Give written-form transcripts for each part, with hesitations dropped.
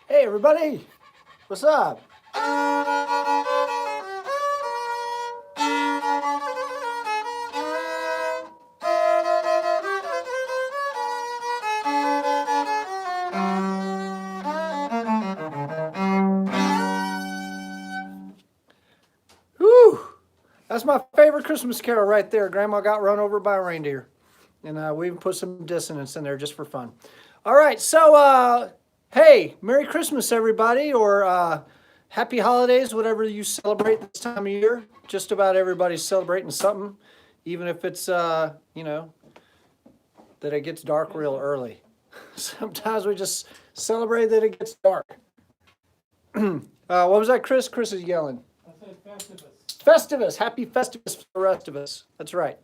Hey everybody, what's up? Whew, that's my favorite Christmas carol right there. Grandma got run over by a reindeer. And we even put some dissonance in there just for fun. All right, so hey, Merry Christmas, everybody, or Happy Holidays, whatever you celebrate this time of year. Just about everybody's celebrating something, even if it's, that it gets dark real early. Sometimes we just celebrate that it gets dark. What was that, Chris? Chris is yelling. I said Festivus. Festivus, happy Festivus for the rest of us. That's right.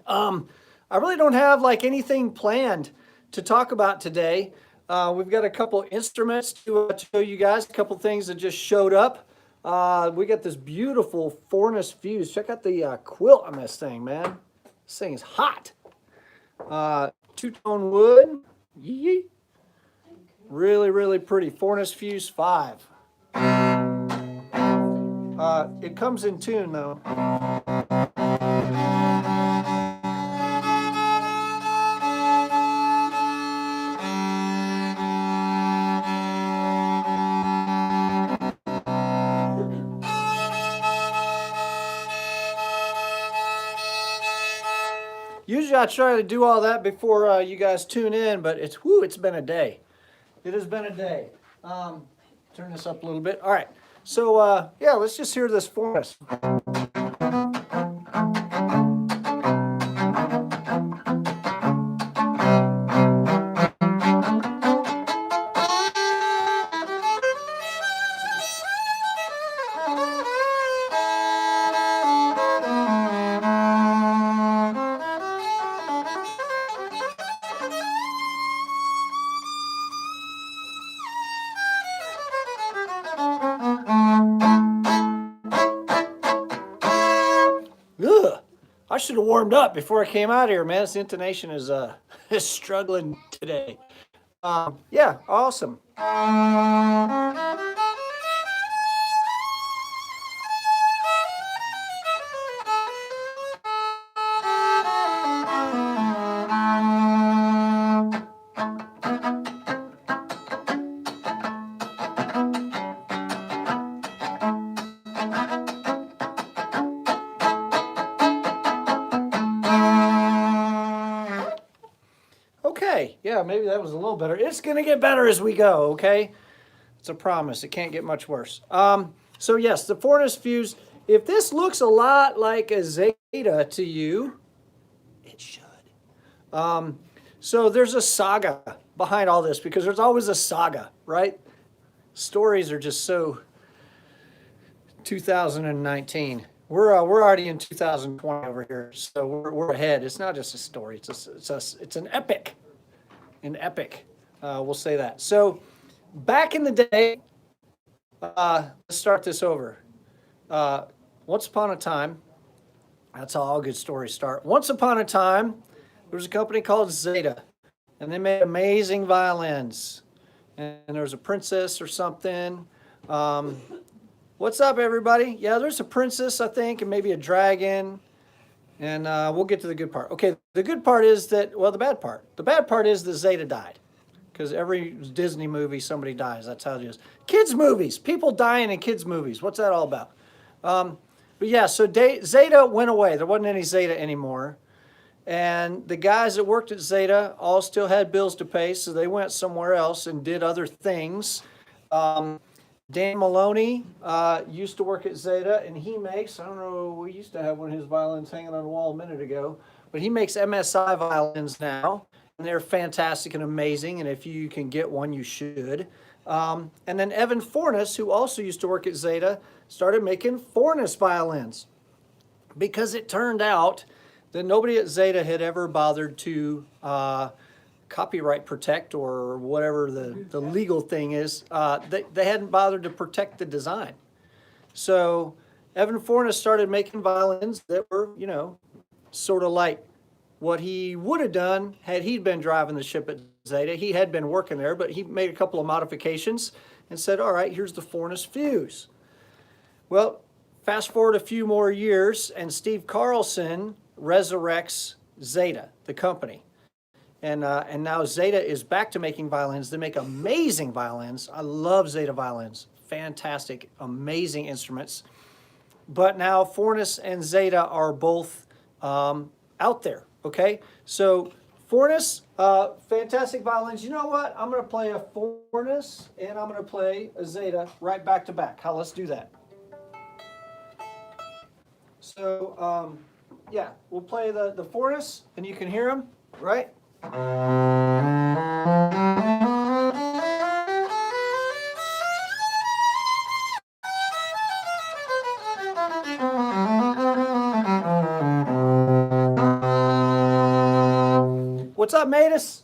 I really don't have like anything planned to talk about today. We've got a couple instruments to show you guys, a couple things that just showed up. We got this beautiful Fourness fuse. Check out the quilt on this thing, man. This thing is hot. Two-tone wood. Yee. Really, really pretty. Fourness fuse 5. It comes in tune though. Usually I try to do all that before you guys tune in, but it's been a day. It has been a day. Turn this up a little bit. All right. So yeah, let's just hear this for us. Ugh, I should have warmed up before I came out here, man. This intonation is is struggling today. Yeah, awesome. Okay, yeah, maybe that was a little better. It's gonna get better as we go, okay? It's a promise. It can't get much worse. So yes, the Fourness fuse. If this looks a lot like a Zeta to you, it should. So there's a saga behind all this because there's always a saga, right? Stories are just so 2019. We're already in 2020 over here, so we're ahead. It's not just a story; it's an epic, an epic. We'll say that. So back in the day, let's start this over. Once upon a time, that's how all good stories start. Once upon a time, there was a company called Zeta, and they made amazing violins. And there was a princess or something. What's up, everybody? Yeah, there's a princess, I think, and maybe a dragon. And we'll get to the good part. Okay, the good part is that, well, the bad part. The bad part is that Zeta died. Because every Disney movie, somebody dies. That's how it is. Kids' movies. People dying in kids' movies. What's that all about? But yeah, so Zeta went away. There wasn't any Zeta anymore. And the guys that worked at Zeta all still had bills to pay, so they went somewhere else and did other things. Dan Maloney used to work at Zeta, and he makes, I don't know, we used to have one of his violins hanging on the wall a minute ago, but he makes MSI violins now, and they're fantastic and amazing, and if you can get one, you should. And then Evan Fourness, who also used to work at Zeta, started making Fourness violins because it turned out that nobody at Zeta had ever bothered to copyright protect or whatever the legal thing is. They hadn't bothered to protect the design. So Evan Fourness started making violins that were, sort of like what he would have done had he been driving the ship at Zeta. He had been working there, but he made a couple of modifications and said, all right, here's the Fourness fuse. Well, fast forward a few more years, and Steve Carlson resurrects Zeta, the company. And now Zeta is back to making violins. They make amazing violins. I love Zeta violins. Fantastic, amazing instruments. But now Fourness and Zeta are both out there, okay? So Fourness, fantastic violins. You know what? I'm going to play a Fourness and I'm going to play a Zeta right back to back. Let's do that. So, yeah, we'll play the Fourness and you can hear them, right? What's up, Matus?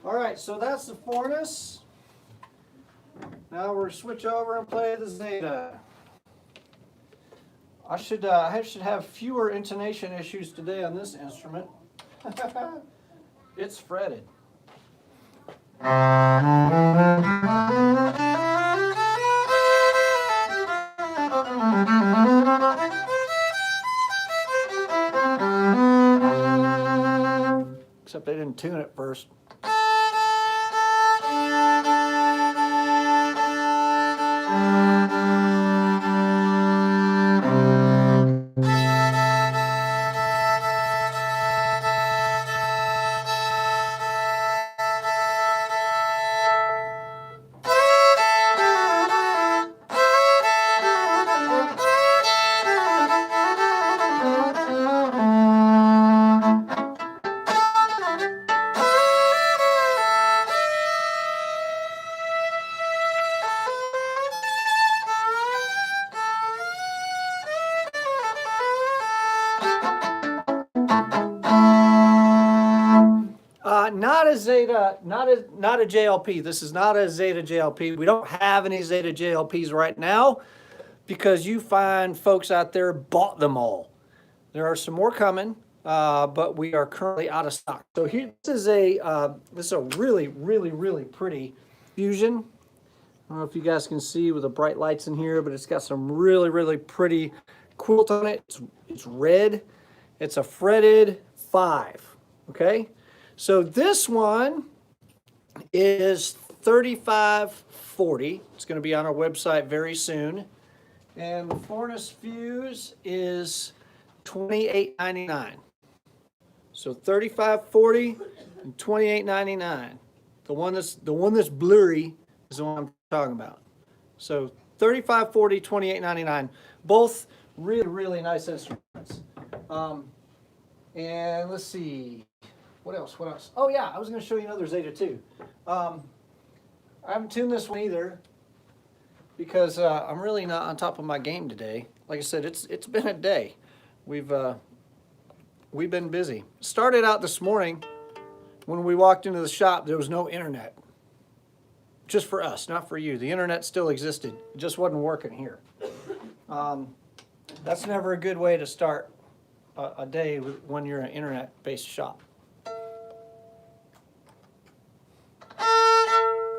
All right, so that's the Fourness. Now we're switch over and play the Zeta. I should have fewer intonation issues today on this instrument. It's fretted. Except they didn't tune it first. Not a Zeta, not a JLP. This is not a Zeta JLP. We don't have any Zeta JLPs right now because you find folks out there bought them all. There are some more coming, but we are currently out of stock. So here, this is a really, really, really pretty Fusion. I don't know if you guys can see with the bright lights in here, but it's got some really, really pretty quilt on it. It's red. It's a fretted 5. Okay. So this one is $35.40. It's going to be on our website very soon. And the Fourness fuse is $28.99. So $35.40 and $28.99. The one that's blurry is the one I'm talking about. So $35.40, $28.99. Both really, really nice instruments. And let's see. What else? Oh yeah, I was going to show you another Zeta too. I haven't tuned this one either because I'm really not on top of my game today. Like I said, it's been a day. We've been busy. Started out this morning when we walked into the shop. There was no internet. Just for us, not for you. The internet still existed. It just wasn't working here. That's never a good way to start a day when you're an internet-based shop.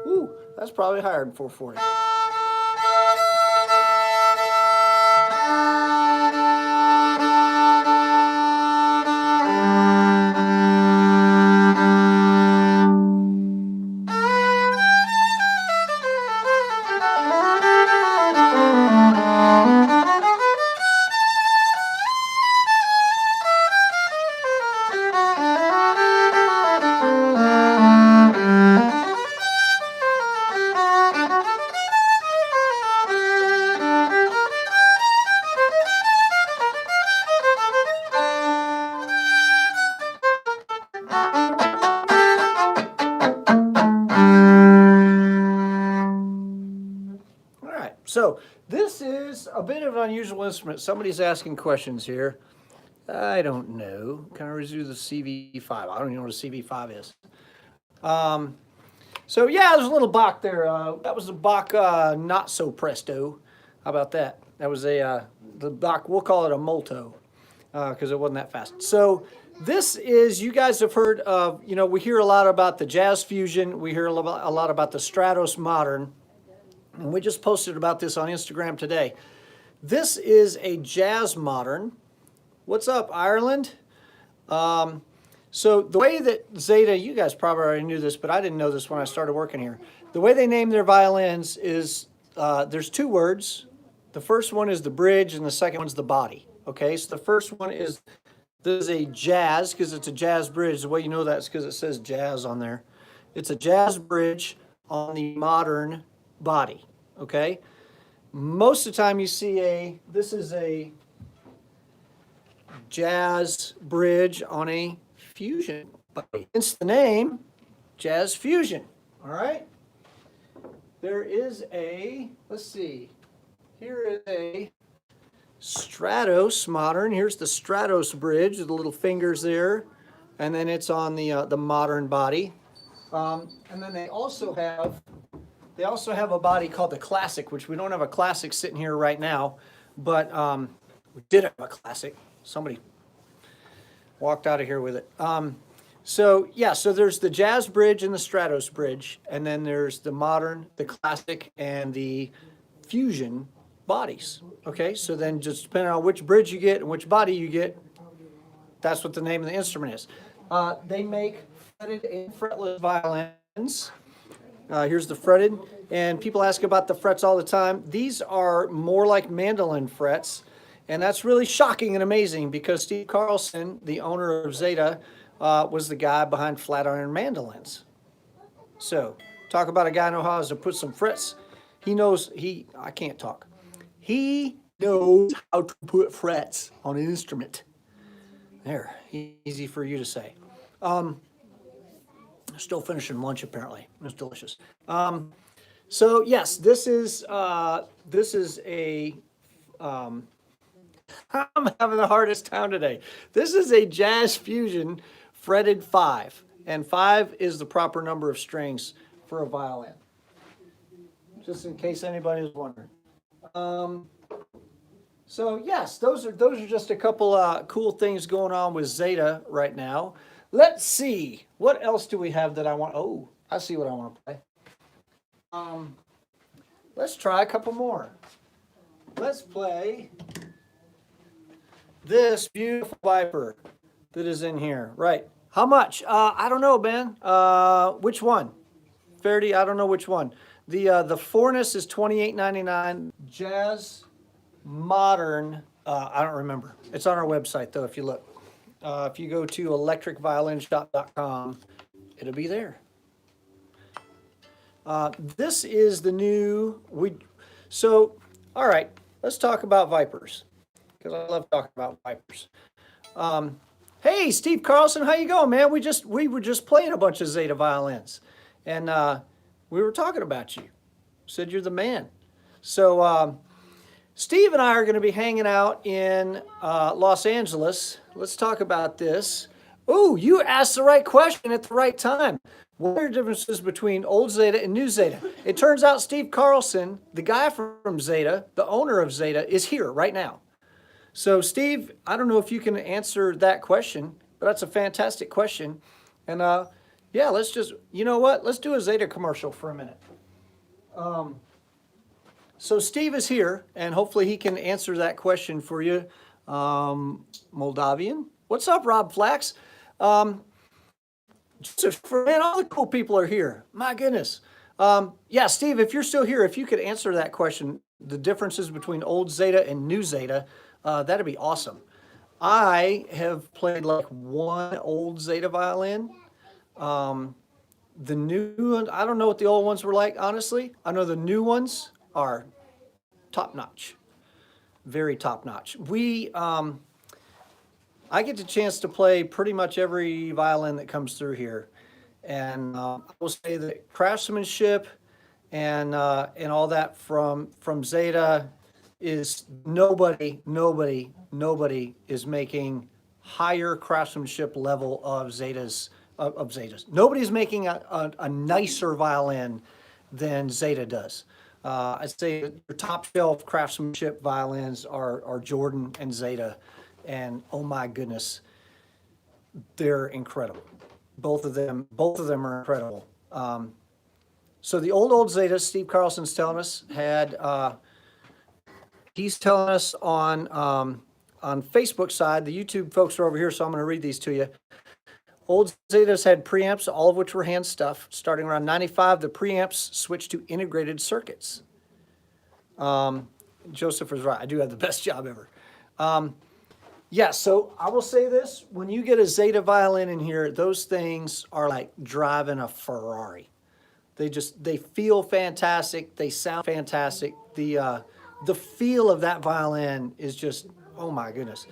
Ooh, that's probably higher than 440. So this is a bit of an unusual instrument. Somebody's asking questions here. I don't know. Can I redo the CV5? I don't even know what a CV5 is. So yeah, there's a little Bach there. That was a Bach not so presto. How about that? That was the Bach, we'll call it a molto because it wasn't that fast. So This is, you guys have heard of, you know, we hear a lot about the Jazz Fusion. We hear a lot about the Stratos Modern. And we just posted about this on Instagram today. This is a Jazz Modern. What's up, Ireland? So the way that Zeta, you guys probably already knew this, but I didn't know this when I started working here. The way they name their violins is, there's two words. The first one is the bridge and the second one's the body. Okay, so the first one is, this is a jazz, because it's a jazz bridge. The way you know that is because it says jazz on there. It's a jazz bridge on the modern body, okay? Most of the time you see this is a jazz bridge on a fusion body. Hence the name, Jazz Fusion, all right? There is let's see, here is a Stratos Modern. Here's the Stratos bridge with the little fingers there, and then it's on the modern body. And then they also have a body called the Classic, which we don't have a Classic sitting here right now, but we did have a Classic. Somebody walked out of here with it. So yeah, so there's the Jazz bridge and the Stratos bridge, and then there's the Modern, the Classic, and the Fusion bodies. Okay, so then just depending on which bridge you get and which body you get, that's what the name of the instrument is. They make fretted and fretless violins. Here's the fretted, and people ask about the frets all the time. These are more like mandolin frets, and that's really shocking and amazing because Steve Carlson, the owner of Zeta, was the guy behind flat iron mandolins. So talk about a guy who knows how to put some frets. I can't talk. He knows how to put frets on an instrument. There, easy for you to say. Still finishing lunch apparently. It's delicious. So yes, this is a. I'm having the hardest time today. This is a Jazz Fusion fretted 5, and 5 is the proper number of strings for a violin. Just in case anybody is wondering. So yes, those are just a couple cool things going on with Zeta right now. Let's see, what else do we have that I want? Oh, I see what I want to play. Let's try a couple more. Let's play this beautiful Viper that is in here. Right. How much? I don't know, Ben. Which one? Faraday, I don't know which one. The Fourness is $28.99. Jazz Modern, I don't remember. It's on our website though, if you look. If you go to electricviolinshop.com, it'll be there. This is the new, all right, let's talk about Vipers, because I love talking about Vipers. Hey, Steve Carlson, how you going, man? We were just playing a bunch of Zeta violins, and we were talking about you. Said you're the man. So Steve and I are going to be hanging out in Los Angeles. Let's talk about this. Oh, you asked the right question at the right time. What are the differences between old Zeta and new Zeta? It turns out Steve Carlson, the guy from Zeta, the owner of Zeta, is here right now. So Steve, I don't know if you can answer that question, but that's a fantastic question. And yeah, let's just, you know what? Let's do a Zeta commercial for a minute. So Steve is here, and hopefully he can answer that question for you. Moldavian. What's up, Rob Flax? Joseph, man, all the cool people are here. My goodness. Yeah, Steve, if you're still here, if you could answer that question, the differences between old Zeta and new Zeta, that'd be awesome. I have played like one old Zeta violin. The new one, I don't know what the old ones were like, honestly. I know the new ones are top-notch, very top-notch. I get the chance to play pretty much every violin that comes through here, and I will say that craftsmanship and all that from Zeta is nobody is making higher craftsmanship level of Zetas. Nobody's making a nicer violin than Zeta does. I'd say your top shelf craftsmanship violins are Jordan and Zeta, and oh my goodness, they're incredible. Both of them are incredible. So the old Zetas, Steve Carlson's telling us, he's telling us on Facebook side, the YouTube folks are over here, so I'm going to read these to you. Old Zetas had preamps, all of which were hand stuff. Starting around 95, the preamps switched to integrated circuits. Joseph was right. I do have the best job ever. Yeah, so I will say this. When you get a Zeta violin in here, those things are like driving a Ferrari. They feel fantastic. They sound fantastic. The feel of that violin is just, oh my goodness.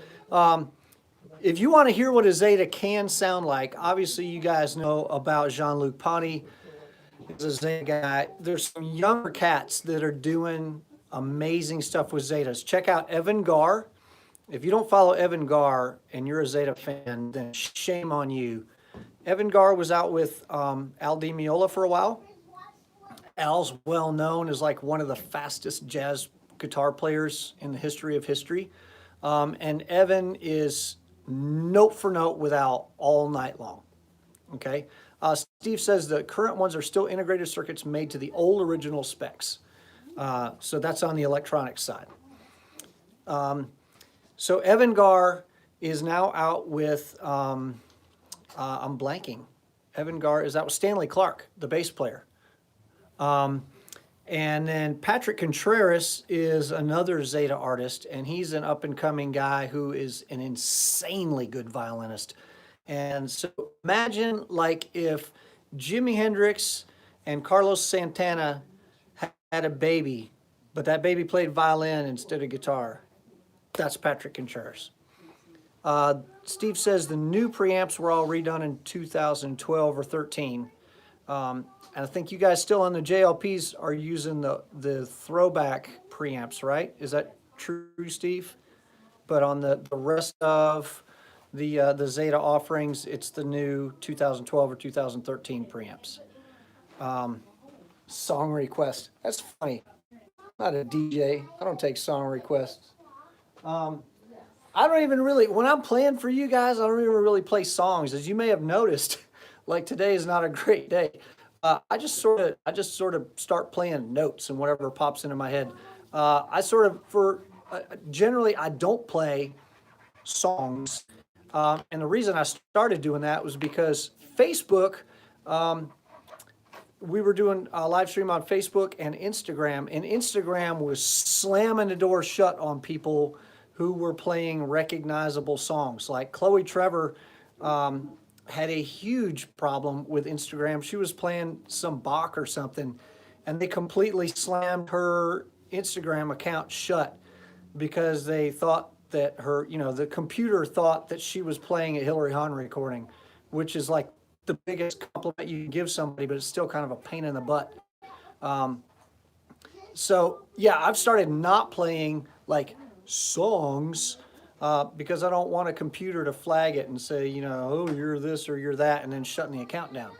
If you want to hear what a Zeta can sound like, obviously you guys know about Jean-Luc Ponty. He's a Zeta guy. There's some younger cats that are doing amazing stuff with Zetas. Check out Evan Gar. If you don't follow Evan Gar and you're a Zeta fan, then shame on you. Evan Gar was out with Al Di Meola for a while. Al's well known as like one of the fastest jazz guitar players in the history of history. And Evan is note for note with Al all night long. Okay. Steve says the current ones are still integrated circuits made to the old original specs. So that's on the electronic side. So Evan Gar is now out with, I'm blanking. Evan Gar is out with Stanley Clark, the bass player. And then Patrick Contreras is another Zeta artist, and he's an up-and-coming guy who is an insanely good violinist. And so imagine like if Jimi Hendrix and Carlos Santana had a baby, but that baby played violin instead of guitar. That's Patrick Contreras. Steve says the new preamps were all redone in 2012 or 13. And I think you guys still on the JLPs are using the throwback preamps, right? Is that true, Steve? But on the rest of the Zeta offerings, it's the new 2012 or 2013 preamps. Song request. That's funny. I'm not a DJ. I don't take song requests. I don't even really, when I'm playing for you guys, I don't even really play songs. As you may have noticed, like today is not a great day. I just sort of start playing notes and whatever pops into my head. Generally I don't play songs. And the reason I started doing that was because Facebook, we were doing a live stream on Facebook and Instagram was slamming the door shut on people who were playing recognizable songs. Like Chloe Trevor had a huge problem with Instagram. She was playing some Bach or something, and they completely slammed her Instagram account shut because they thought that the computer thought that she was playing a Hillary Hahn recording, which is like the biggest compliment you can give somebody, but it's still kind of a pain in the butt. So yeah, I've started not playing like songs because I don't want a computer to flag it and say, oh, you're this or you're that, and then shutting the account down.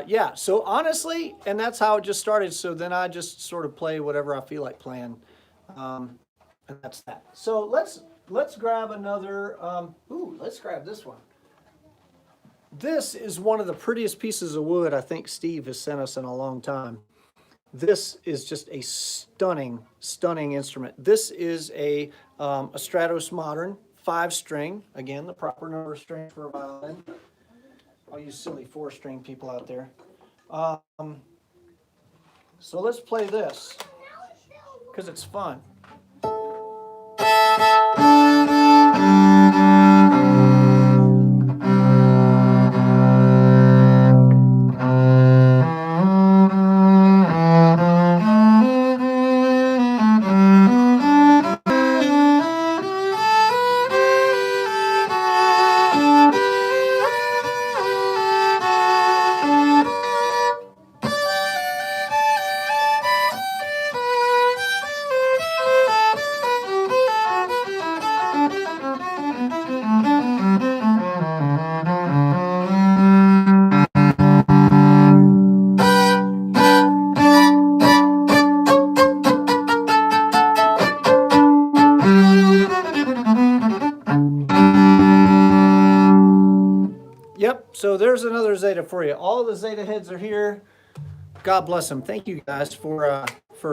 Yeah, so honestly, and that's how it just started. So then I just sort of play whatever I feel like playing. And that's that. So let's grab another, let's grab this one. This is one of the prettiest pieces of wood I think Steve has sent us in a long time. This is just a stunning, stunning instrument. This is a Stratos Modern 5-string. Again, the proper number of strings for a violin. All you silly 4-string people out there. So let's play this because it's fun. So there's another Zeta for you. All the Zeta heads are here. God bless them. Thank you guys for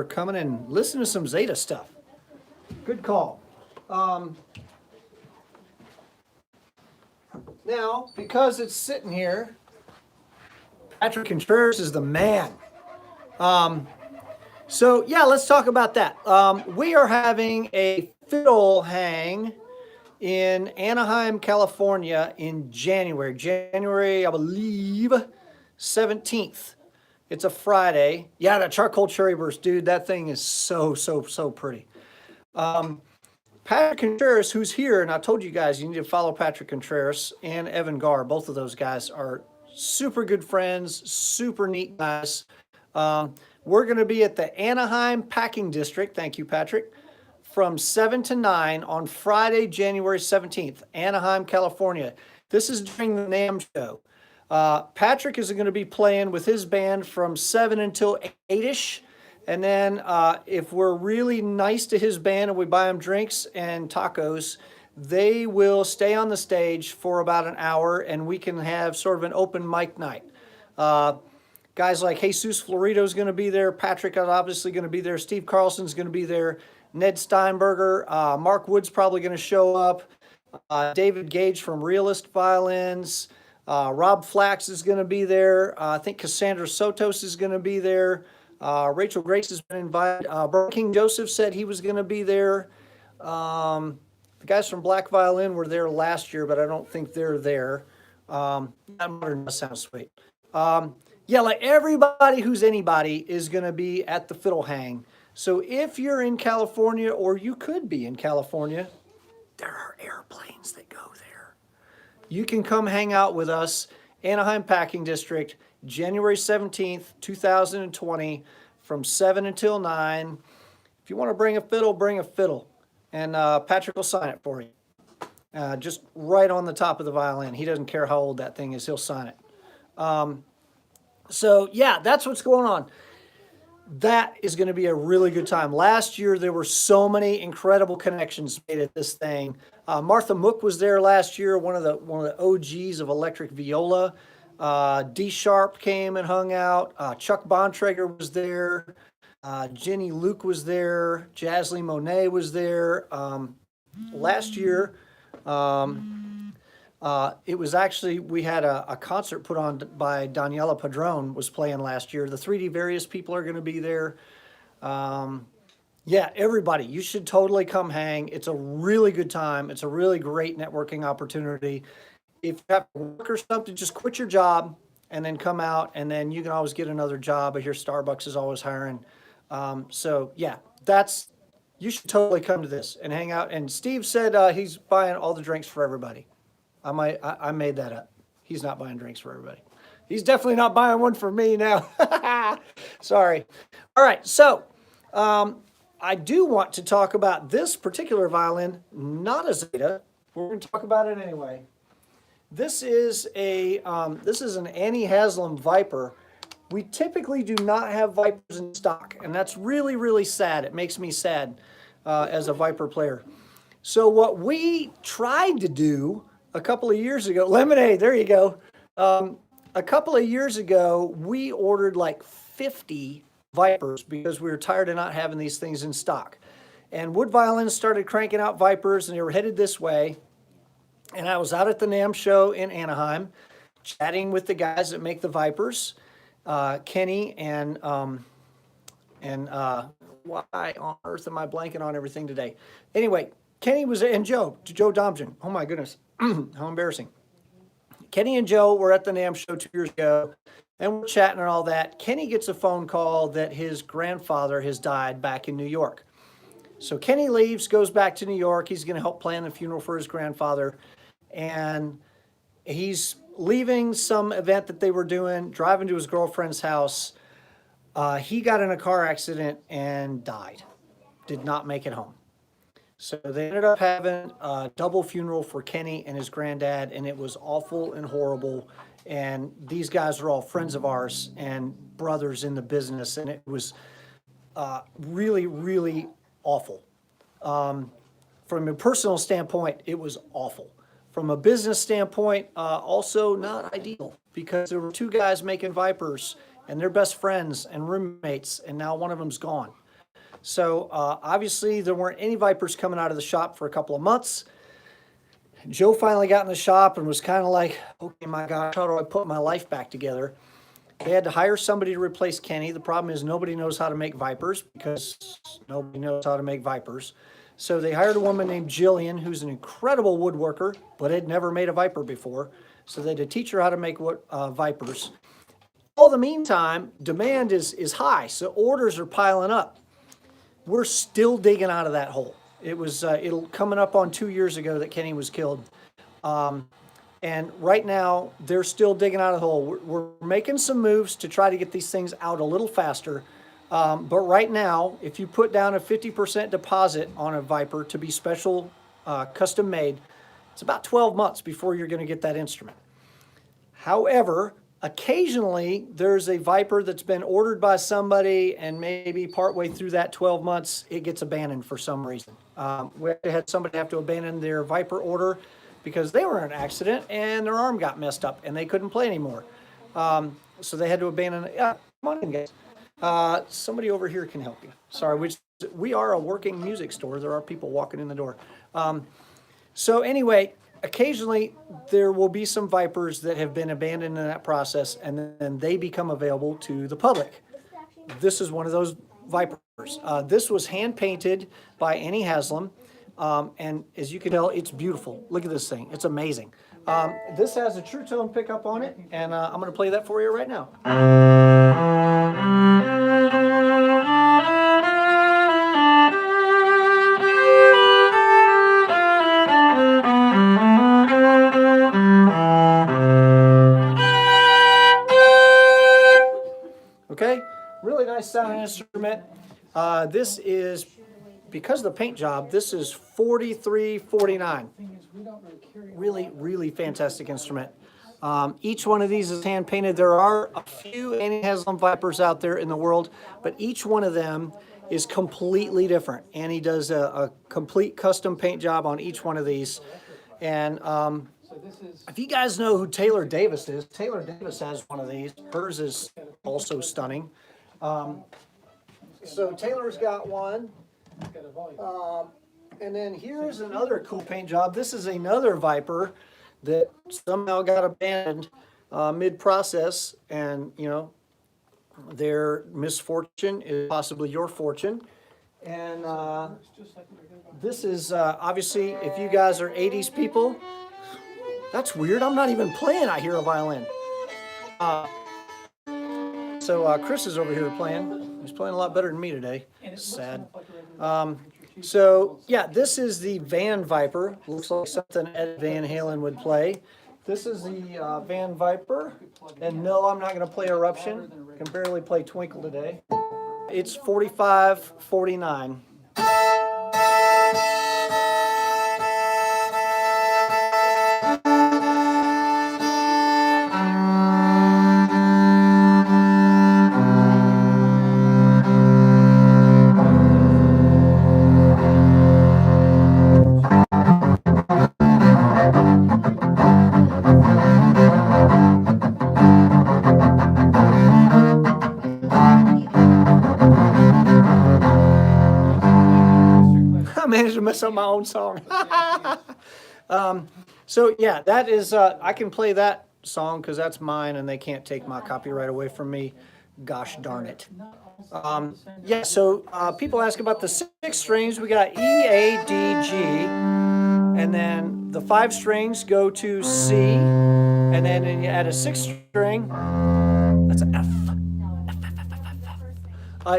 coming and listening to some Zeta stuff. Good call. Now, because it's sitting here, Patrick Contreras is the man. So yeah, let's talk about that. We are having a fiddle hang in Anaheim, California in January, I believe, 17th. It's a Friday. Yeah, that charcoal cherry burst, dude, that thing is so pretty. Patrick Contreras, who's here, and I told you guys you need to follow Patrick Contreras and Evan Garr. Both of those guys are super good friends, super neat guys. We're going to be at the Anaheim Packing District. Thank you, Patrick. From 7 to 9 on Friday, January 17th, Anaheim, California. This is during the NAMM show. Patrick is going to be playing with his band from 7 until 8-ish. And then if we're really nice to his band and we buy him drinks and tacos, they will stay on the stage for about an hour and we can have sort of an open mic night. Guys like Jesus Florido is going to be there. Patrick is obviously going to be there. Steve Carlson's going to be there. Ned Steinberger, Mark Wood's probably going to show up. David Gage from Realist Violins. Rob Flax is going to be there. I think Cassandra Sotos is going to be there. Rachel Grace has been invited. King Joseph said he was going to be there. The guys from Black Violin were there last year, but I don't think they're there. That modern does sound sweet. Yeah, like everybody who's anybody is going to be at the Fiddle Hang. So if you're in California, or you could be in California, there are airplanes that go there. You can come hang out with us, Anaheim Packing District, January 17th, 2020, from 7 until 9. If you want to bring a fiddle, bring a fiddle. And Patrick will sign it for you. Just right on the top of the violin. He doesn't care how old that thing is, he'll sign it. So yeah, that's what's going on. That is going to be a really good time. Last year, there were so many incredible connections made at this thing. Martha Mook was there last year, one of the OGs of electric viola. D Sharp came and hung out. Chuck Bontrager was there. Jenny Luke was there. Jaslyn Monet was there. Last year, it was actually, we had a concert put on by Daniela Padron was playing last year. The 3D Various people are going to be there. Yeah, everybody, you should totally come hang. It's a really good time. It's a really great networking opportunity. If you have to work or something, just quit your job and then come out, and then you can always get another job. I hear Starbucks is always hiring. So yeah, you should totally come to this and hang out. And Steve said he's buying all the drinks for everybody. I made that up. He's not buying drinks for everybody. He's definitely not buying one for me now. Sorry. All right, so I do want to talk about this particular violin, not a Zeta. We're going to talk about it anyway. This is an Annie Haslam Viper. We typically do not have Vipers in stock, and that's really, really sad. It makes me sad as a Viper player. So what we tried to do a couple of years ago, Lemonade, there you go. A couple of years ago, we ordered like 50 Vipers because we were tired of not having these things in stock. And Wood Violins started cranking out Vipers, and they were headed this way. And I was out at the NAMM show in Anaheim, chatting with the guys that make the Vipers, Kenny and why on earth am I blanking on everything today? Anyway, Kenny was, and Joe Domjan. Oh my goodness, how embarrassing. Kenny and Joe were at the NAMM show 2 years ago, and we're chatting and all that. Kenny gets a phone call that his grandfather has died back in New York. So Kenny leaves, goes back to New York. He's going to help plan the funeral for his grandfather. And he's leaving some event that they were doing, driving to his girlfriend's house. He got in a car accident and died. Did not make it home. So they ended up having a double funeral for Kenny and his granddad, and it was awful and horrible. And these guys are all friends of ours and brothers in the business, and it was really, really awful. From a personal standpoint, it was awful. From a business standpoint, also not ideal, because there were two guys making vipers and they're best friends and roommates, and now one of them's gone. So obviously there weren't any vipers coming out of the shop for a couple of months. Joe finally got in the shop and was kind of like, okay, my gosh, how do I put my life back together? They had to hire somebody to replace Kenny. The problem is nobody knows how to make vipers, because nobody knows how to make vipers. So they hired a woman named Jillian, who's an incredible woodworker, but had never made a viper before. So they had to teach her how to make vipers. All the meantime, demand is high, so orders are piling up. We're still digging out of that hole. It was coming up on 2 years ago that Kenny was killed. And right now, they're still digging out of the hole. We're making some moves to try to get these things out a little faster. But right now, if you put down a 50% deposit on a Viper to be special, custom made, it's about 12 months before you're going to get that instrument. However, occasionally there's a Viper that's been ordered by somebody, and maybe partway through that 12 months, it gets abandoned for some reason. We had somebody have to abandon their Viper order because they were in an accident and their arm got messed up and they couldn't play anymore. So they had to abandon it. Yeah, come on in, guys. Somebody over here can help you. Sorry, we are a working music store. There are people walking in the door. So anyway, occasionally there will be some Vipers that have been abandoned in that process, and then they become available to the public. This is one of those Vipers. This was hand painted by Annie Haslam. And as you can tell, it's beautiful. Look at this thing. It's amazing. This has a true tone pickup on it, and I'm going to play that for you right now. Okay, really nice sounding instrument. This is, because of the paint job, this is $43.49. Really, really fantastic instrument. Each one of these is hand painted. There are a few Annie Haslam Vipers out there in the world, but each one of them is completely different. Annie does a complete custom paint job on each one of these. And if you guys know who Taylor Davis is, Taylor Davis has one of these. Hers is also stunning. So Taylor's got one. And then here's another cool paint job. This is another Viper that somehow got abandoned mid-process, and you know, their misfortune is possibly your fortune. And this is obviously, if you guys are 80s people, that's weird. I'm not even playing. I hear a violin. So Chris is over here playing. He's playing a lot better than me today. Sad. So yeah, this is the Van Viper. Looks like something Ed Van Halen would play. This is the Van Viper. And no, I'm not going to play Eruption. I can barely play Twinkle today. It's $45.49. I managed to mess up my own song. So yeah, that is, I can play that song because that's mine and they can't take my copyright away from me. Gosh darn it. Yeah, so people ask about the 6 strings. We got E, A, D, G, and then the 5 strings go to C, and then you add a 6th string, that's an F.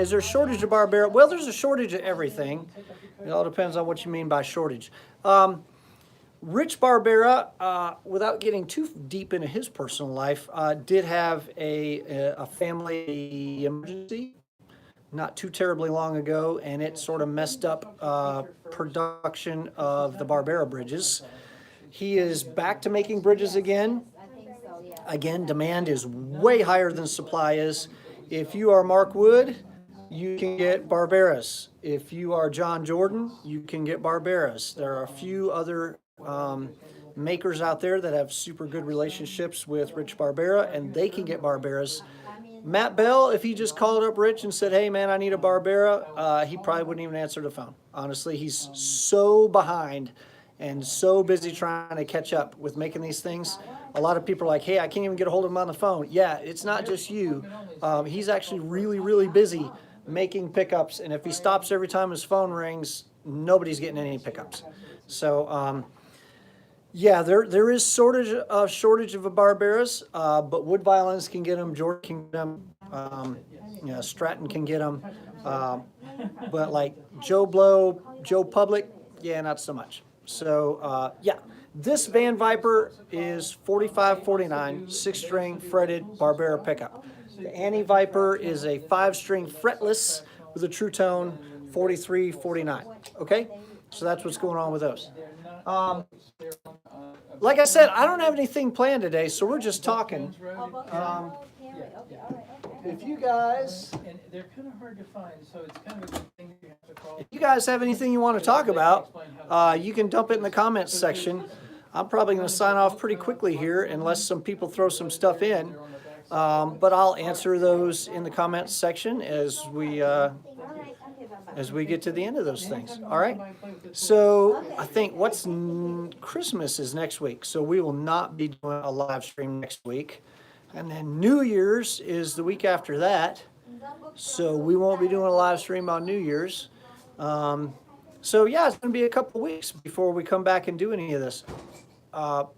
Is there a shortage of Barbera? Well, there's a shortage of everything. It all depends on what you mean by shortage. Rich Barbera, without getting too deep into his personal life, did have a family emergency not too terribly long ago, and it sort of messed up production of the Barbera bridges. He is back to making bridges again. Again, demand is way higher than supply is. If you are Mark Wood, you can get Barberas. If you are John Jordan, you can get Barberas. There are a few other makers out there that have super good relationships with Rich Barbera, and they can get Barberas. Matt Bell, if he just called up Rich and said, hey man, I need a Barbera, he probably wouldn't even answer the phone. Honestly, he's so behind and so busy trying to catch up with making these things. A lot of people are like, hey, I can't even get a hold of him on the phone. Yeah, it's not just you. He's actually really, really busy making pickups, and if he stops every time his phone rings, nobody's getting any pickups. So, yeah, there is shortage of a Barberas, but Wood Violins can get them, Jordan can get them, you know, Stratton can get them, but like Joe Blow, Joe Public, yeah, not so much. So, yeah, this Van Viper is $45.49, 6-string fretted Barbera pickup. The Annie Viper is a 5-string fretless with a true tone, $43.49. Okay, so that's what's going on with those. Like I said, I don't have anything planned today, so we're just talking. If you guys, and they're kind of hard to find, so it's kind of a good thing you have to call. if you guys have anything you want to talk about, you can dump it in the comments section. I'm probably going to sign off pretty quickly here, unless some people throw some stuff in. But I'll answer those in the comments section as we get to the end of those things. All right. So I think Christmas is next week, so we will not be doing a live stream next week, and then New Year's is the week after that, so we won't be doing a live stream on New Year's. So yeah, it's going to be a couple weeks before we come back and do any of this.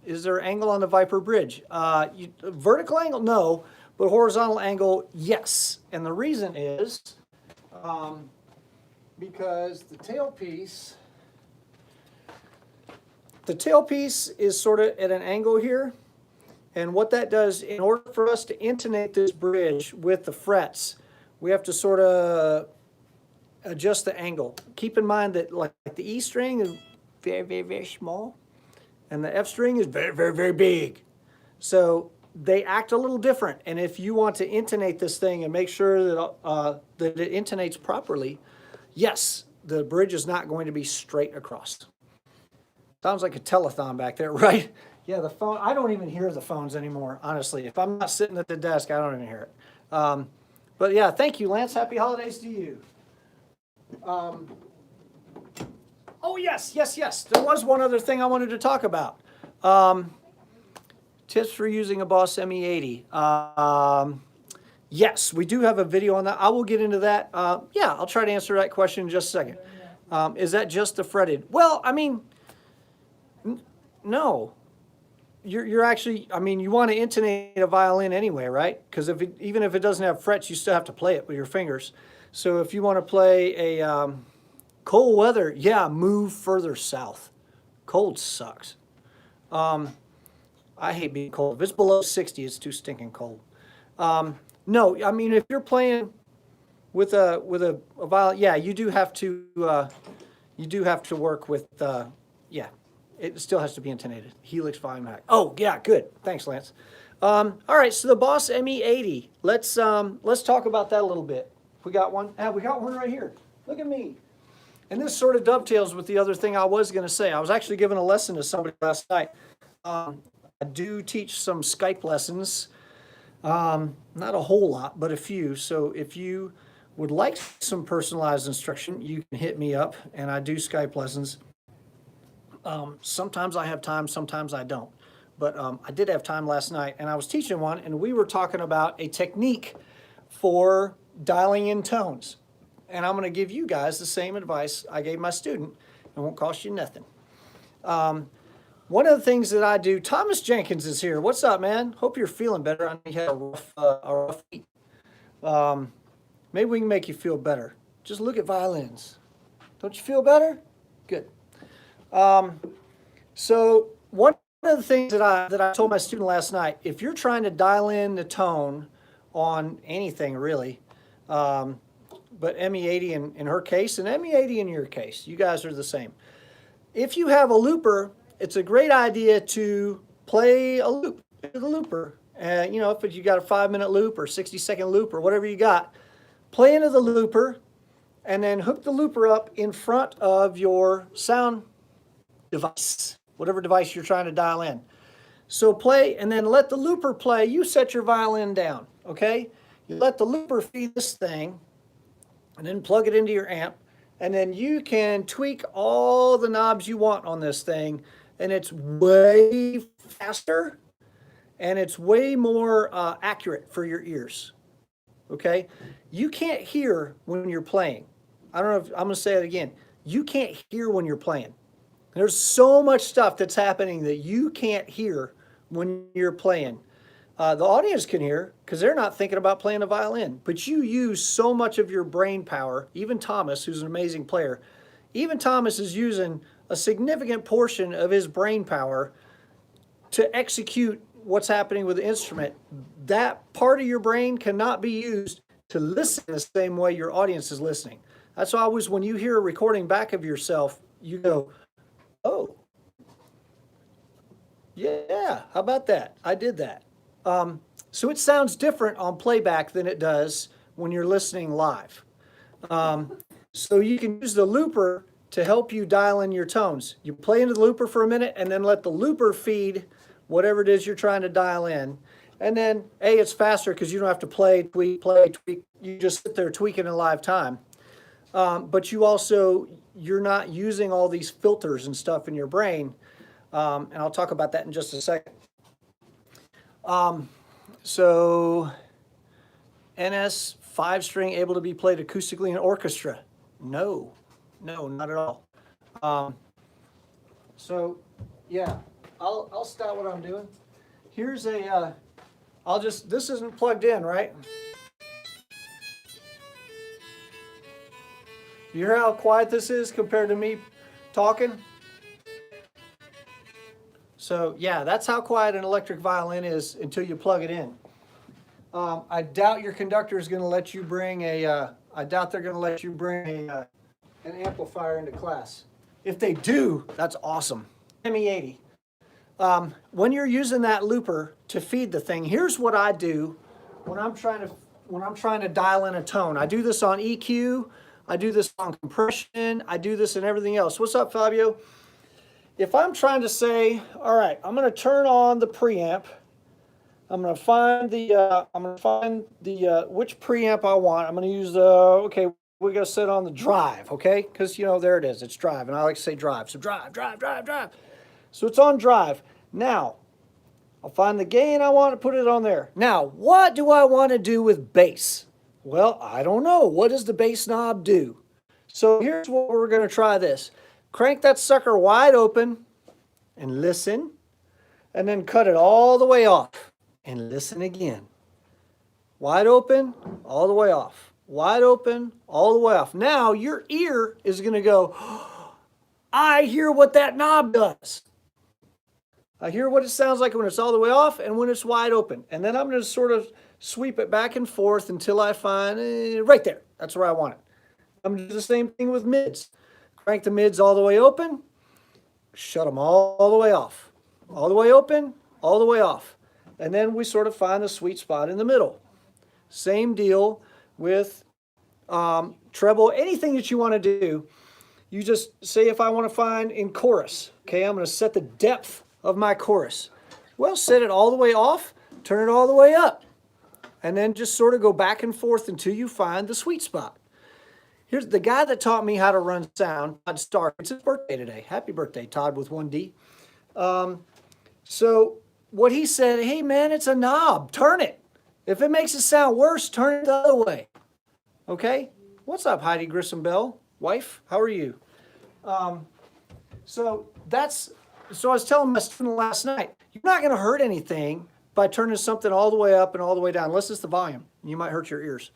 Is there angle on the Viper bridge? Vertical angle, no, but horizontal angle, yes. And the reason is because the tailpiece is sort of at an angle here. And what that does, in order for us to intonate this bridge with the frets, we have to sort of adjust the angle. Keep in mind that like the E string is very, very, very small, and the F string is very, very, very big. So they act a little different. And if you want to intonate this thing and make sure that, that it intonates properly, yes, the bridge is not going to be straight across. Sounds like a telethon back there, right? Yeah, the phone, I don't even hear the phones anymore, honestly. If I'm not sitting at the desk, I don't even hear it. But yeah, thank you, Lance. Happy holidays to you. Oh, yes. There was one other thing I wanted to talk about. Tips for using a Boss ME80. Yes, we do have a video on that. I will get into that. Yeah, I'll try to answer that question in just a second. Is that just the fretted? Well, I mean, no. You're actually, I mean, you want to intonate a violin anyway, right? Because even if it doesn't have frets, you still have to play it with your fingers. So if you want to play a cold weather, yeah, move further south. Cold sucks. I hate being cold. If it's below 60, it's too stinking cold. No, I mean, if you're playing with a violin, yeah, you do have to work with yeah. It still has to be intonated. Helix volume hack. Oh, yeah, good. Thanks, Lance. All right, so the Boss ME80. Let's talk about that a little bit. We got one. We got one right here. Look at me. And this sort of dovetails with the other thing I was going to say. I was actually giving a lesson to somebody last night. I do teach some Skype lessons. Not a whole lot, but a few. So if you would like some personalized instruction, you can hit me up, and I do Skype lessons. Sometimes I have time, sometimes I don't. But I did have time last night, and I was teaching one, and we were talking about a technique for dialing in tones. And I'm going to give you guys the same advice I gave my student. It won't cost you nothing. One of the things that I do, Thomas Jenkins is here. What's up, man? Hope you're feeling better. I know you had a rough week. Maybe we can make you feel better. Just look at violins. Don't you feel better? Good. So one of the things that I told my student last night, if you're trying to dial in the tone on anything really, but ME80 in her case and ME80 in your case, you guys are the same. If you have a looper, it's a great idea to play a loop, the looper. You know, if you got a 5-minute loop or 60-second loop or whatever you got, play into the looper and then hook the looper up in front of your sound device. whatever device you're trying to dial in. So play and then let the looper play. You set your violin down, okay? You let the looper feed this thing and then plug it into your amp. And then you can tweak all the knobs you want on this thing. And it's way faster and it's way more accurate for your ears, okay? You can't hear when you're playing. I don't know if, I'm gonna say it again. You can't hear when you're playing. There's so much stuff that's happening that you can't hear when you're playing. The audience can hear because they're not thinking about playing a violin, but you use so much of your brain power. Even Thomas, who's an amazing player, even Thomas is using a significant portion of his brain power to execute what's happening with the instrument. That part of your brain cannot be used to listen the same way your audience is listening. That's why always when you hear a recording back of yourself, you go, oh, yeah, how about that? I did that. So it sounds different on playback than it does when you're listening live. So you can use the looper to help you dial in your tones. You play into the looper for a minute and then let the looper feed whatever it is you're trying to dial in. And then, A, it's faster because you don't have to play, tweak. You just sit there tweaking in live time. But you're not using all these filters and stuff in your brain. And I'll talk about that in just a second. So NS 5-string able to be played acoustically in orchestra? No, not at all. So yeah, I'll stop what I'm doing. Here's a, this isn't plugged in, right? You hear how quiet this is compared to me talking? So yeah, that's how quiet an electric violin is until you plug it in. I doubt your conductor is going to let you bring I doubt they're going to let you bring an amplifier into class. If they do, that's awesome. ME80. When you're using that looper to feed the thing, here's what I do when I'm trying to dial in a tone. I do this on EQ, I do this on compression, I do this in everything else. What's up, Fabio? If I'm trying to say, all right, I'm going to turn on the preamp. I'm going to find which preamp I want. I'm going to use okay, we got to set on the drive, okay? Because, there it is. It's drive, and I like to say drive. So drive. So it's on drive. Now, I'll find the gain I want to put it on there. Now, what do I want to do with bass? Well, I don't know. What does the bass knob do? So here's what we're going to try this. Crank that sucker wide open and listen, and then cut it all the way off and listen again. Wide open, all the way off. Wide open, all the way off. Now your ear is going to go, oh, I hear what that knob does. I hear what it sounds like when it's all the way off and when it's wide open. And then I'm going to sort of sweep it back and forth until I find right there. That's where I want it. I'm going to do the same thing with mids. Crank the mids all the way open, shut them all the way off. All the way open, all the way off. And then we sort of find the sweet spot in the middle. Same deal with treble, anything that you want to do. You just say if I want to find in chorus, okay, I'm going to set the depth of my chorus. Well, set it all the way off, turn it all the way up. And then just sort of go back and forth until you find the sweet spot. Here's the guy that taught me how to run sound, Todd Stark. It's his birthday today. Happy birthday, Todd, with 1D. So what he said, hey, man, it's a knob. Turn it. If it makes it sound worse, turn it the other way. Okay? What's up, Heidi Grissom Bell? Wife, how are you? So I was telling my student last night, you're not going to hurt anything by turning something all the way up and all the way down, unless it's the volume. You might hurt your ears.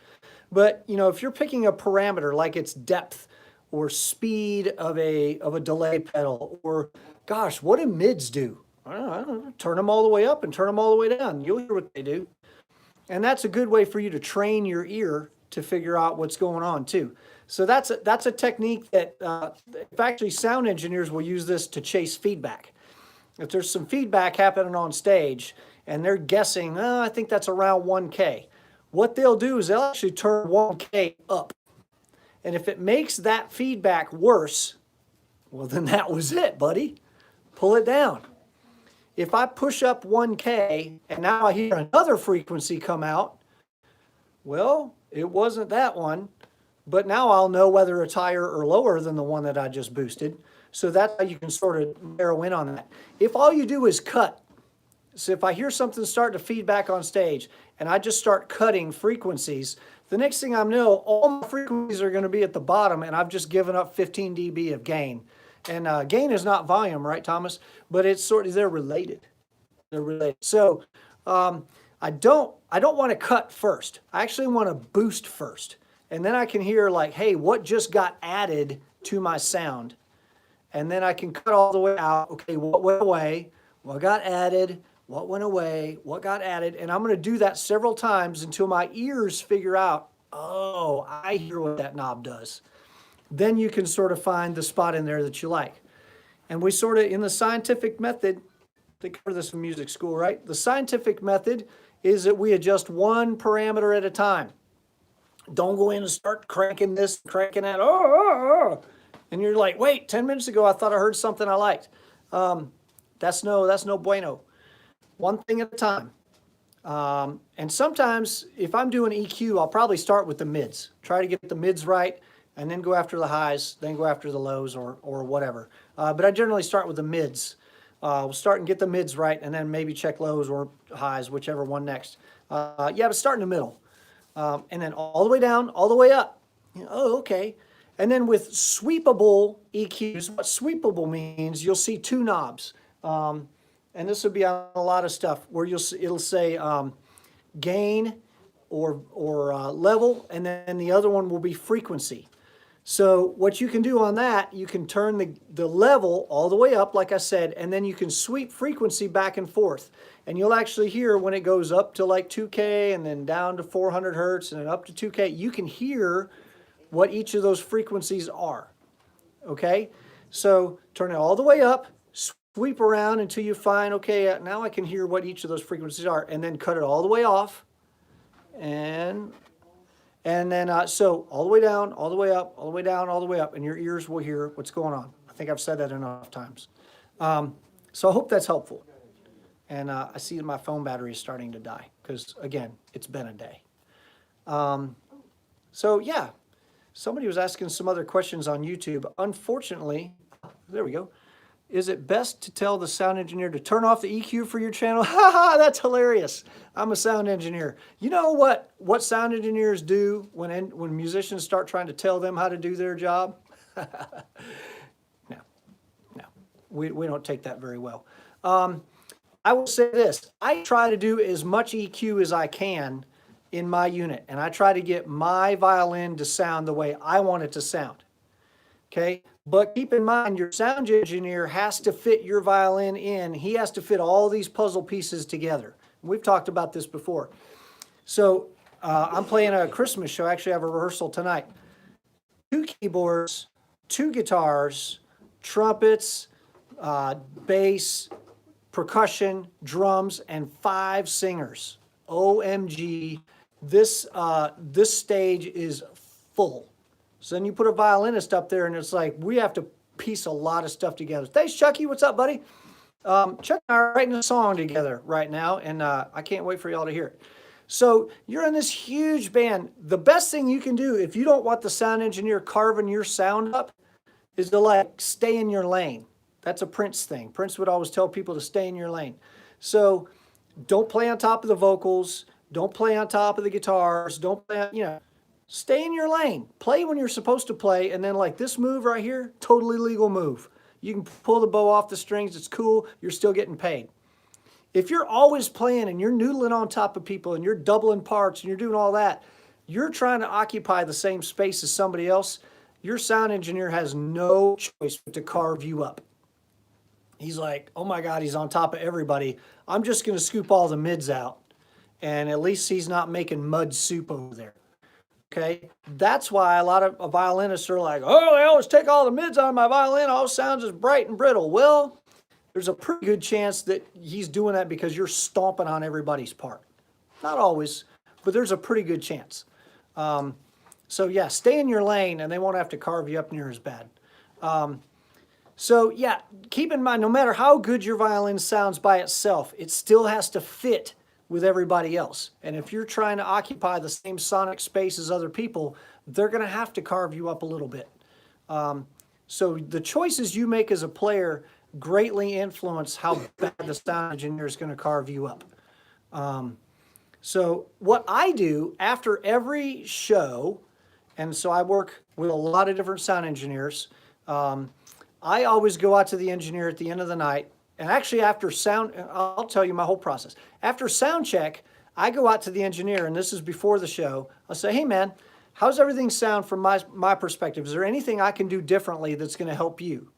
But, if you're picking a parameter like its depth or speed of a delay pedal, or, gosh, what do mids do? I don't know, turn them all the way up and turn them all the way down. You'll hear what they do. And that's a good way for you to train your ear to figure out what's going on, too. So that's a technique that, actually, sound engineers will use this to chase feedback. If there's some feedback happening on stage and they're guessing, I think that's around 1K. What they'll do is they'll actually turn 1K up. And if it makes that feedback worse, well, then that was it, buddy. pull it down. If I push up 1K and now I hear another frequency come out, well, it wasn't that one, but now I'll know whether it's higher or lower than the one that I just boosted. So that's how you can sort of narrow in on that. If all you do is cut, so if I hear something start to feedback on stage and I just start cutting frequencies, the next thing I know, all my frequencies are going to be at the bottom and I've just given up 15 dB of gain. And gain is not volume, right, Thomas? But it's sort of, they're related. They're related. So I don't want to cut first. I actually want to boost first. And then I can hear like, hey, what just got added to my sound? And then I can cut all the way out. Okay, what went away? What got added? What went away? What got added? And I'm going to do that several times until my ears figure out, oh, I hear what that knob does. Then you can sort of find the spot in there that you like. And we sort of, in the scientific method, they cover this in music school, right? The scientific method is that we adjust one parameter at a time. Don't go in and start cranking this, cranking that. Oh. And you're like, wait, 10 minutes ago, I thought I heard something I liked. That's no bueno. One thing at a time. And sometimes if I'm doing EQ, I'll probably start with the mids. Try to get the mids right and then go after the highs, then go after the lows or whatever. But I generally start with the mids. We'll start and get the mids right and then maybe check lows or highs, whichever one next. Yeah, but start in the middle. And then all the way down, all the way up. Oh, okay. And then with sweepable EQs, what sweepable means, you'll see two knobs. And this will be on a lot of stuff where it'll say gain or level, and then the other one will be frequency. So what you can do on that, you can turn the level all the way up, like I said, and then you can sweep frequency back and forth. And you'll actually hear when it goes up to like 2K and then down to 400 hertz and then up to 2K, you can hear what each of those frequencies are. Okay? So turn it all the way up, sweep around until you find, okay, now I can hear what each of those frequencies are, and then cut it all the way off. And then, so all the way down, all the way up, all the way down, all the way up, and your ears will hear what's going on. I think I've said that enough times. So I hope that's helpful. And I see that my phone battery is starting to die because, again, it's been a day. So, yeah, somebody was asking some other questions on YouTube. Unfortunately, there we go. Is it best to tell the sound engineer to turn off the EQ for your channel? Haha, that's hilarious. I'm a sound engineer. You know what sound engineers do when musicians start trying to tell them how to do their job? No, we don't take that very well. I will say this. I try to do as much EQ as I can in my unit, and I try to get my violin to sound the way I want it to sound. Okay? But keep in mind, your sound engineer has to fit your violin in. He has to fit all these puzzle pieces together. We've talked about this before. So I'm playing a Christmas show. Actually, I have a rehearsal tonight. 2 keyboards, 2 guitars, trumpets, bass, percussion, drums, and 5 singers. OMG, this stage is full. So then you put a violinist up there and it's like, we have to piece a lot of stuff together. Thanks, Chucky. What's up, buddy? Chuck and I are writing a song together right now, and I can't wait for y'all to hear it. So you're in this huge band. The best thing you can do if you don't want the sound engineer carving your sound up is to like stay in your lane. That's a Prince thing. Prince would always tell people to stay in your lane. So don't play on top of the vocals. Don't play on top of the guitars. Don't play, stay in your lane. Play when you're supposed to play. And then like this move right here, totally legal move. You can pull the bow off the strings. It's cool. You're still getting paid. If you're always playing and you're noodling on top of people and you're doubling parts and you're doing all that, you're trying to occupy the same space as somebody else. Your sound engineer has no choice but to carve you up. He's like, oh my God, he's on top of everybody. I'm just going to scoop all the mids out. And at least he's not making mud soup over there. Okay? That's why a lot of violinists are like, oh, they always take all the mids on my violin. All sounds is bright and brittle. Well, there's a pretty good chance that he's doing that because you're stomping on everybody's part. Not always, but there's a pretty good chance. So yeah, stay in your lane and they won't have to carve you up near as bad. So yeah, keep in mind, no matter how good your violin sounds by itself, it still has to fit with everybody else. And if you're trying to occupy the same sonic space as other people, they're going to have to carve you up a little bit. So the choices you make as a player greatly influence how bad the sound engineer is going to carve you up. So what I do after every show, and so I work with a lot of different sound engineers, I always go out to the engineer at the end of the night, and actually after sound, I'll tell you my whole process. After sound check, I go out to the engineer, and this is before the show. I'll say, hey man, how's everything sound from my perspective? Is there anything I can do differently that's going to help you?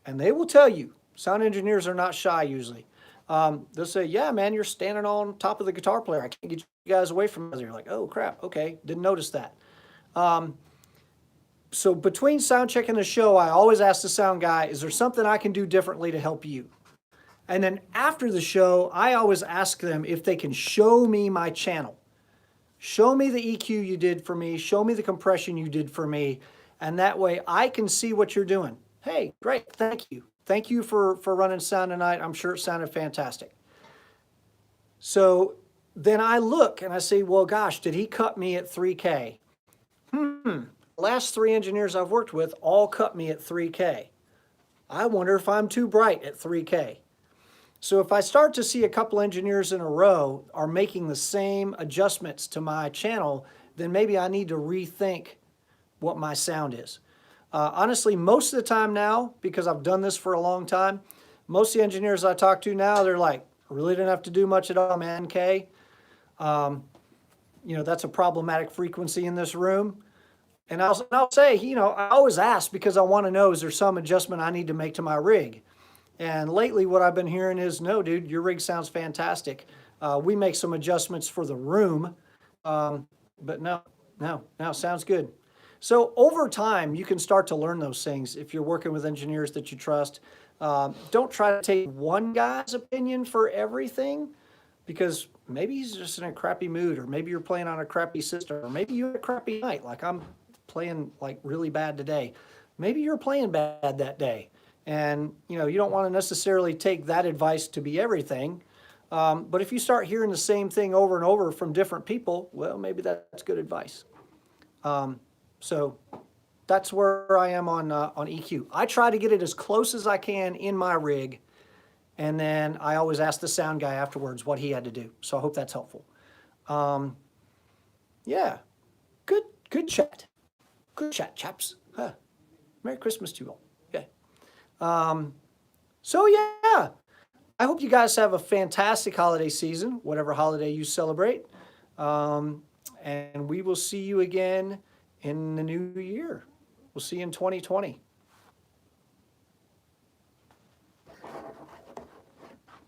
And they will tell you. Sound engineers are not shy usually. They'll say, yeah, man, you're standing on top of the guitar player. I can't get you guys away from us. You're like, oh crap, okay, didn't notice that. So between sound check and the show, I always ask the sound guy, is there something I can do differently to help you? And then after the show, I always ask them if they can show me my channel. Show me the EQ you did for me. Show me the compression you did for me. And that way I can see what you're doing. Hey, great, thank you. Thank you for running sound tonight. I'm sure it sounded fantastic. So then I look and I say, well, gosh, did he cut me at 3K? Last 3 engineers I've worked with all cut me at 3K. I wonder if I'm too bright at 3K. So if I start to see a couple engineers in a row are making the same adjustments to my channel, then maybe I need to rethink what my sound is. Honestly, most of the time now, because I've done this for a long time, most of the engineers I talk to now, they're like, I really didn't have to do much at all, man, K. That's a problematic frequency in this room. And I'll say, I always ask because I want to know, is there some adjustment I need to make to my rig? And lately what I've been hearing is, no, dude, your rig sounds fantastic. We make some adjustments for the room, but no, sounds good. So over time, you can start to learn those things if you're working with engineers that you trust. Don't try to take one guy's opinion for everything, because maybe he's just in a crappy mood, or maybe you're playing on a crappy system, or maybe you had a crappy night, like I'm playing like really bad today. Maybe you're playing bad that day. And you don't want to necessarily take that advice to be everything. But if you start hearing the same thing over and over from different people, well, maybe that's good advice. So that's where I am on EQ. I try to get it as close as I can in my rig, and then I always ask the sound guy afterwards what he had to do. So I hope that's helpful. Yeah, good chat. Good chat, chaps. Huh. Merry Christmas to you all. Okay. So yeah, I hope you guys have a fantastic holiday season, whatever holiday you celebrate. And we will see you again in the new year. We'll see you in 2020.